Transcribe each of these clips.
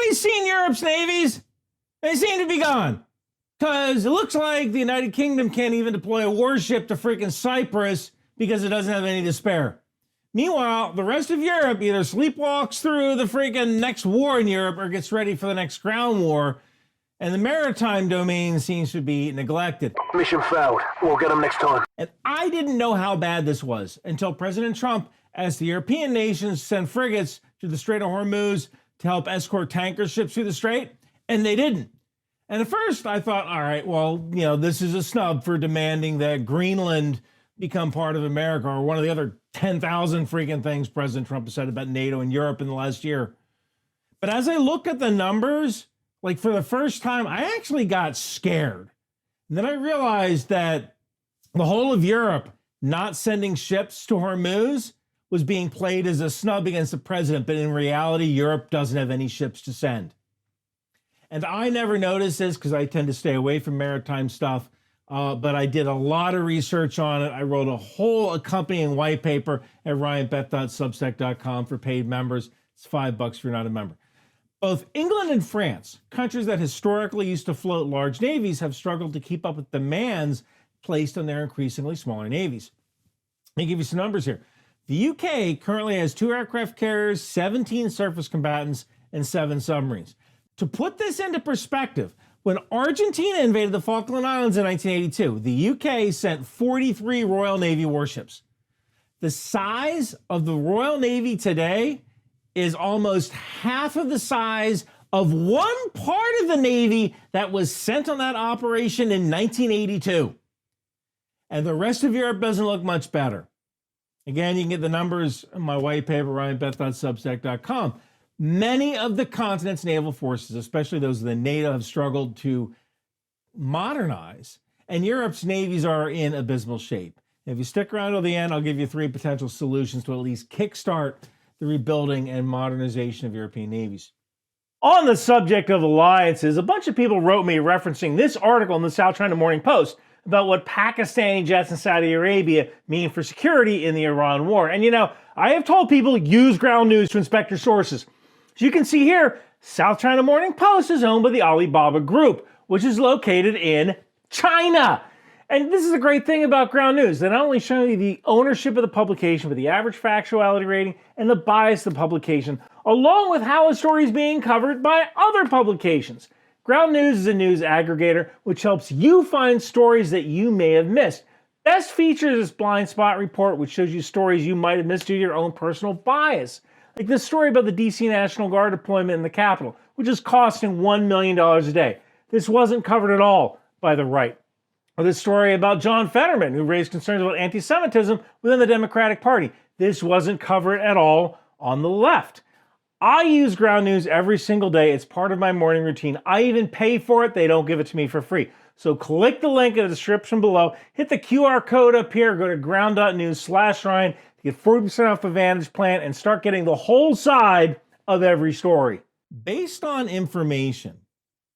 anybody seen Europe's navies? They seem to be gone. Because it looks like the United Kingdom can't even deploy a warship to freaking Cyprus because it doesn't have any to spare. Meanwhile, the rest of Europe either sleepwalks through the freaking next war in Europe or gets ready for the next ground war, and the maritime domain seems to be neglected. Mission failed. We'll get them next time. And I didn't know how bad this was until President Trump asked the European nations to send frigates to the Strait of Hormuz to help escort tanker ships through the strait, and they didn't. And at first I thought, all right, well, this is a snub for demanding that Greenland become part of America, or one of the other 10,000 freaking things President Trump has said about NATO and Europe in the last year. But as I look at the numbers, like for the first time, I actually got scared. And then I realized that the whole of Europe not sending ships to Hormuz was being played as a snub against the president, but in reality, Europe doesn't have any ships to send. And I never noticed this because I tend to stay away from maritime stuff, but I did a lot of research on it. I wrote a whole accompanying white paper at ryanbeth.substack.com for paid members. It's $5 if you're not a member. Both England and France, countries that historically used to float large navies, have struggled to keep up with demands placed on their increasingly smaller navies. Let me give you some numbers here. The UK currently has 2 aircraft carriers, 17 surface combatants, and 7 submarines. To put this into perspective, when Argentina invaded the Falkland Islands in 1982, the UK sent 43 Royal Navy warships. The size of the Royal Navy today is almost half of the size of one part of the Navy that was sent on that operation in 1982. And the rest of Europe doesn't look much better. Again, you can get the numbers in my white paper, ryanbeth.substack.com. Many of the continent's naval forces, especially those of the NATO, have struggled to modernize, and Europe's navies are in abysmal shape. If you stick around till the end, I'll give you 3 potential solutions to at least kickstart the rebuilding and modernization of European navies. On the subject of alliances, a bunch of people wrote me referencing this article in the South China Morning Post about what Pakistani jets in Saudi Arabia mean for security in the Iran war. And I have told people use ground news to inspect your sources. As you can see here, South China Morning Post is owned by the Alibaba Group, which is located in China. And this is a great thing about ground news. They not only show you the ownership of the publication, but the average factuality rating and the bias of the publication, along with how a story is being covered by other publications. Ground News is a news aggregator which helps you find stories that you may have missed. Best features is blind spot report, which shows you stories you might have missed due to your own personal bias. Like this story about the DC National Guard deployment in the Capitol, which is costing $1 million a day. This wasn't covered at all by the right. Or this story about John Fetterman, who raised concerns about anti-Semitism within the Democratic Party. This wasn't covered at all on the left. I use ground news every single day. It's part of my morning routine. I even pay for it. They don't give it to me for free. So click the link in the description below, hit the QR code up here, go to ground.news/Ryan to get 40% off the Vantage plan and start getting the whole side of every story. Based on information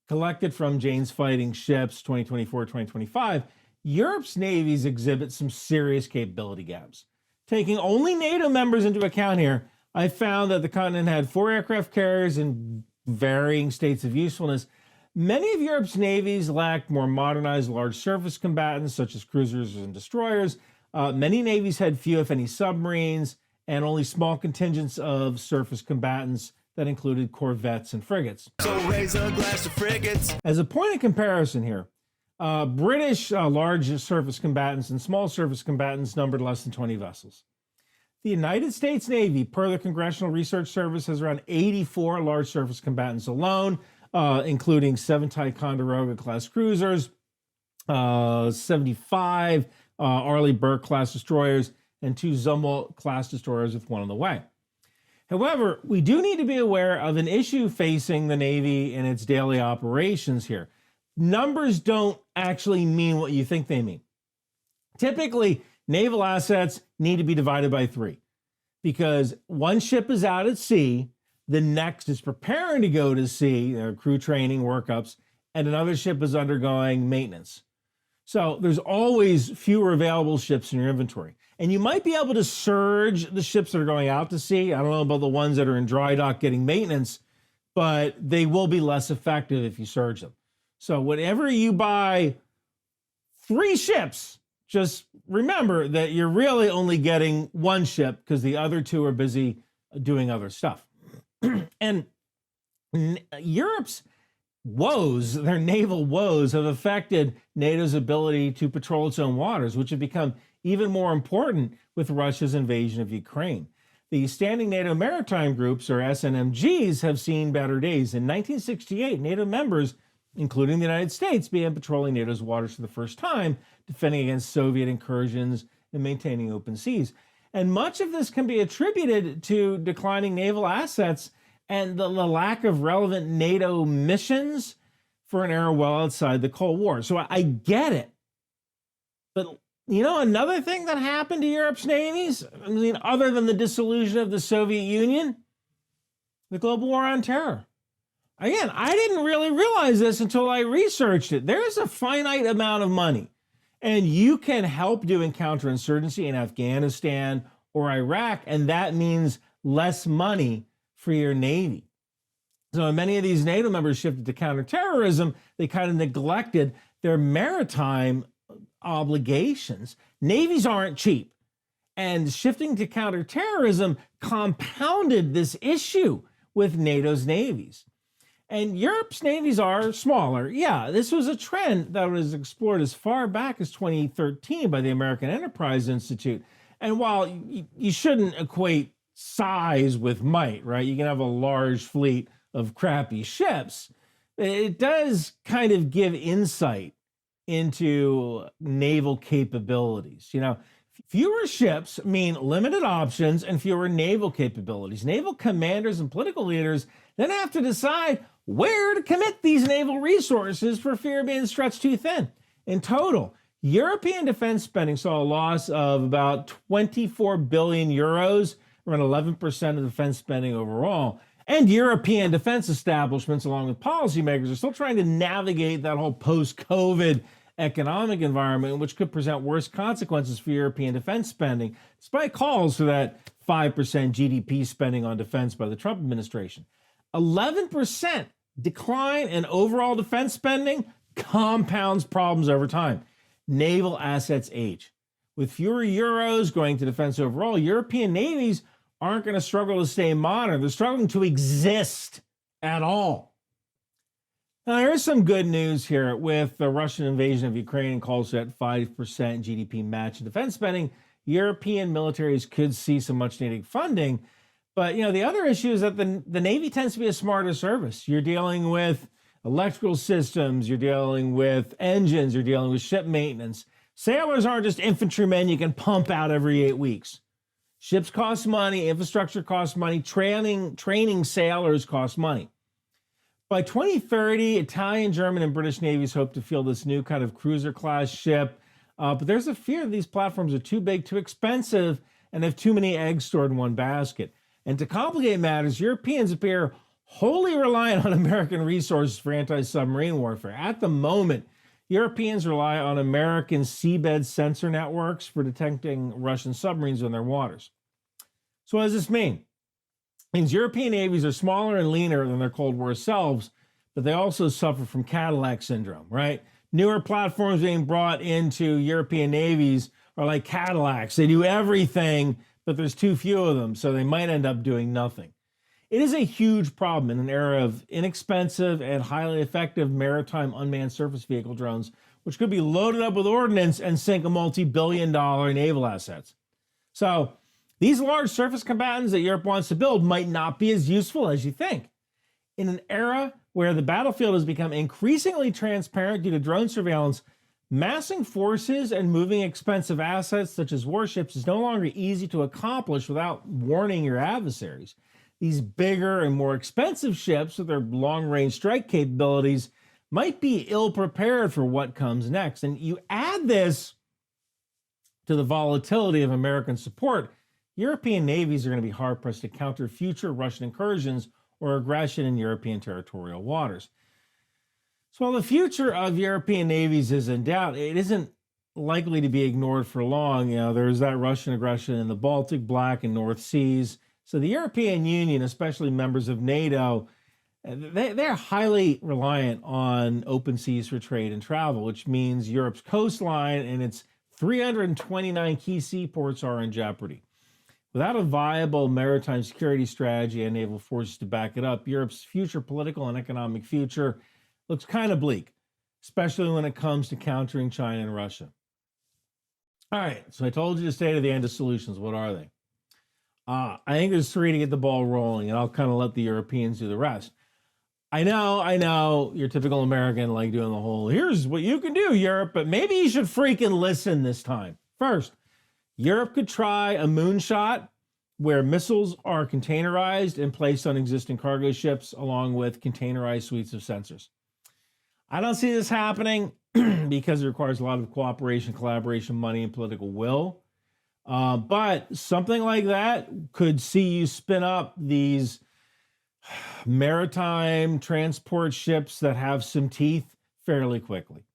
collected from Jane's Fighting Ships 2024-2025, Europe's navies exhibit some serious capability gaps. Taking only NATO members into account here, I found that the continent had 4 aircraft carriers in varying states of usefulness. Many of Europe's navies lacked more modernized large surface combatants, such as cruisers and destroyers. Many navies had few, if any, submarines, and only small contingents of surface combatants that included corvettes and frigates. So raise a glass of frigates. As a point of comparison here, British large surface combatants and small surface combatants numbered less than 20 vessels. The United States Navy, per the Congressional Research Service, has around 84 large surface combatants alone, including 7 Ticonderoga-class cruisers, 75 Arleigh Burke-class destroyers, and 2 Zumwalt-class destroyers with 1 on the way. However, we do need to be aware of an issue facing the Navy in its daily operations here. Numbers don't actually mean what you think they mean. Typically, naval assets need to be divided by 3 because one ship is out at sea, the next is preparing to go to sea, crew training, workups, and another ship is undergoing maintenance. So there's always fewer available ships in your inventory. And you might be able to surge the ships that are going out to sea. I don't know about the ones that are in dry dock getting maintenance, but they will be less effective if you surge them. So whenever you buy 3 ships, just remember that you're really only getting 1 ship because the other 2 are busy doing other stuff. And Europe's woes, their naval woes, have affected NATO's ability to patrol its own waters, which have become even more important with Russia's invasion of Ukraine. The standing NATO maritime groups, or SNMGs, have seen better days. In 1968, NATO members, including the United States, began patrolling NATO's waters for the first time, defending against Soviet incursions and maintaining open seas. And much of this can be attributed to declining naval assets and the lack of relevant NATO missions for an era well outside the Cold War. So I get it. But another thing that happened to Europe's navies, other than the dissolution of the Soviet Union, the global war on terror. Again, I didn't really realize this until I researched it. There's a finite amount of money, and you can help doing counterinsurgency in Afghanistan or Iraq, and that means less money for your Navy. So when many of these NATO members shifted to counterterrorism, they kind of neglected their maritime obligations. Navies aren't cheap, and shifting to counterterrorism compounded this issue with NATO's navies. And Europe's navies are smaller. Yeah, this was a trend that was explored as far back as 2013 by the American Enterprise Institute. And while you shouldn't equate size with might, right? You can have a large fleet of crappy ships. It does kind of give insight into naval capabilities. Fewer ships mean limited options and fewer naval capabilities. Naval commanders and political leaders then have to decide where to commit these naval resources for fear of being stretched too thin. In total, European defense spending saw a loss of about 24 billion euros, around 11% of defense spending overall. And European defense establishments, along with policymakers, are still trying to navigate that whole post-COVID economic environment, which could present worse consequences for European defense spending, despite calls for that 5% GDP spending on defense by the Trump administration. 11% decline in overall defense spending compounds problems over time. Naval assets age. With fewer euros going to defense overall, European navies aren't going to struggle to stay modern. They're struggling to exist at all. Now, there is some good news here with the Russian invasion of Ukraine calls for that 5% GDP match in defense spending. European militaries could see some much needed funding. But, the other issue is that the Navy tends to be a smarter service. You're dealing with electrical systems, you're dealing with engines, you're dealing with ship maintenance. Sailors aren't just infantrymen you can pump out every 8 weeks. Ships cost money, infrastructure costs money, training sailors costs money. By 2030, Italian, German, and British navies hope to field this new kind of cruiser-class ship. But there's a fear that these platforms are too big, too expensive, and have too many eggs stored in one basket. And to complicate matters, Europeans appear wholly reliant on American resources for anti-submarine warfare. At the moment, Europeans rely on American seabed sensor networks for detecting Russian submarines in their waters. So what does this mean? It means European navies are smaller and leaner than their Cold War selves, but they also suffer from Cadillac syndrome, right? Newer platforms being brought into European navies are like Cadillacs. They do everything, but there's too few of them, so they might end up doing nothing. It is a huge problem in an era of inexpensive and highly effective maritime unmanned surface vehicle drones, which could be loaded up with ordnance and sink a multi-billion-dollar naval assets. So these large surface combatants that Europe wants to build might not be as useful as you think. In an era where the battlefield has become increasingly transparent due to drone surveillance, massing forces and moving expensive assets such as warships is no longer easy to accomplish without warning your adversaries. These bigger and more expensive ships with their long-range strike capabilities might be ill-prepared for what comes next. And you add this to the volatility of American support, European navies are going to be hard-pressed to counter future Russian incursions or aggression in European territorial waters. So while the future of European navies is in doubt, it isn't likely to be ignored for long. There's that Russian aggression in the Baltic, Black, and North Seas. So the European Union, especially members of NATO, They're highly reliant on open seas for trade and travel, which means Europe's coastline and its 329 key seaports are in jeopardy. Without a viable maritime security strategy and naval forces to back it up, Europe's future political and economic future looks kind of bleak, especially when it comes to countering China and Russia. All right, so I told you to stay to the end of solutions. What are they? I think there's three to get the ball rolling, and I'll kind of let the Europeans do the rest. I know, you're typical American, like doing the whole, here's what you can do, Europe, but maybe you should freaking listen this time. First, Europe could try a moonshot where missiles are containerized and placed on existing cargo ships along with containerized suites of sensors. I don't see this happening because it requires a lot of cooperation, collaboration, money, and political will. But something like that could see you spin up these maritime transport ships that have some teeth fairly quickly.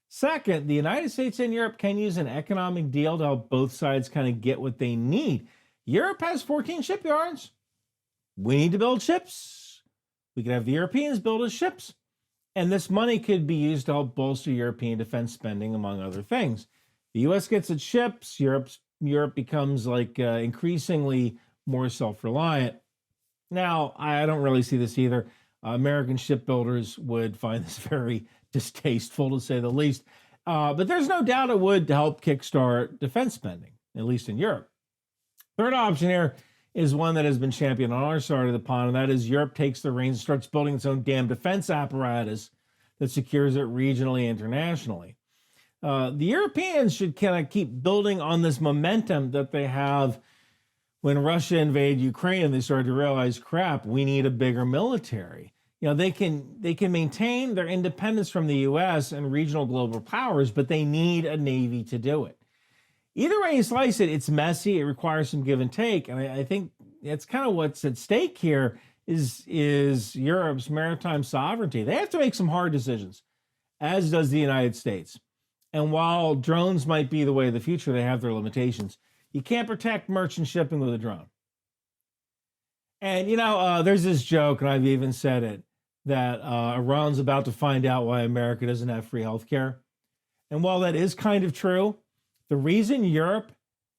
Second, the United States and Europe can use an economic deal to help both sides kind of get what they need. Europe has 14 shipyards. We need to build ships. We could have the Europeans build us ships. And this money could be used to help bolster European defense spending, among other things. The U.S. gets its ships. Europe becomes like increasingly more self-reliant. Now, I don't really see this either. American shipbuilders would find this very distasteful, to say the least. But there's no doubt it would help kickstart defense spending, at least in Europe. Third option here is one that has been championed on our side of the pond, and that is Europe takes the reins and starts building its own damn defense apparatus that secures it regionally and internationally. The Europeans should kind of keep building on this momentum that they have when Russia invaded Ukraine and they started to realize, crap, we need a bigger military. You know, they can maintain their independence from the U.S. and regional global powers, but they need a navy to do it. Either way you slice it, it's messy. It requires some give and take, and I think that's kind of what's at stake here is Europe's maritime sovereignty. They have to make some hard decisions, as does the United States. And while drones might be the way of the future, they have their limitations. You can't protect merchant shipping with a drone. And, you know, there's this joke, and I've even said it, that Iran's about to find out why America doesn't have free healthcare. And while that is kind of true, the reason Europe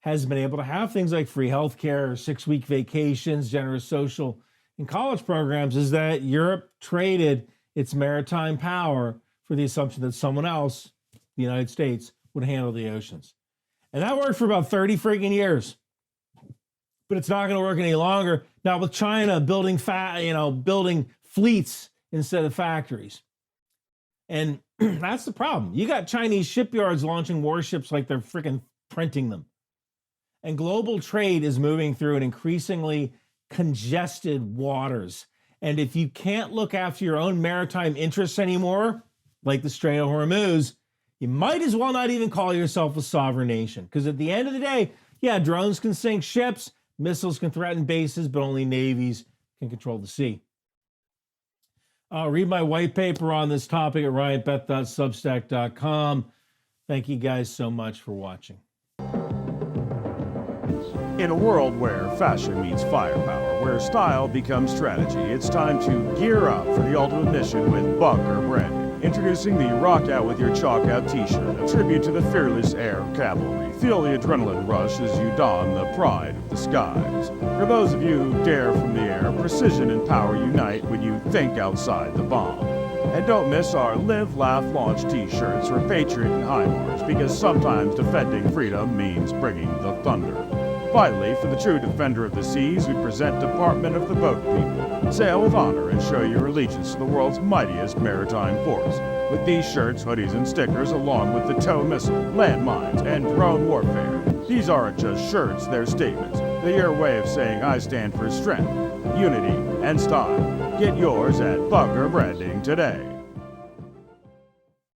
has been able to have things like free healthcare, 6-week vacations, generous social and college programs is that Europe traded its maritime power for the assumption that someone else, the United States, would handle the oceans. And that worked for about 30 freaking years. But it's not going to work any longer. Not with China building fleets instead of factories. And that's the problem. You got Chinese shipyards launching warships like they're freaking printing them. And global trade is moving through an increasingly congested waters. And if you can't look after your own maritime interests anymore, like the Strait of Hormuz, you might as well not even call yourself a sovereign nation. Because at the end of the day, yeah, drones can sink ships, missiles can threaten bases, but only navies can control the sea. Read my white paper on this topic at riotbeth.substack.com. Thank you guys so much for watching. In a world where fashion meets firepower, where style becomes strategy, it's time to gear up for the ultimate mission with Bunker Branding. Introducing the Rock Out With Your Chalk Out t-shirt, a tribute to the fearless air cavalry. Feel the adrenaline rush as you don the pride of the skies. For those of you who dare from the air, precision and power unite when you think outside the bomb. And don't miss our Live, Laugh, Launch t-shirts for Patriot and HIMARS, because sometimes defending freedom means bringing the thunder. Finally, for the true defender of the seas, we present Department of the Boat People. Sail with honor and show your allegiance to the world's mightiest maritime force. With these shirts, hoodies, and stickers, along with the tow missile, landmines, and drone warfare. These aren't just shirts, they're statements. They're your way of saying I stand for strength, unity, and style. Get yours at Bunker Branding today.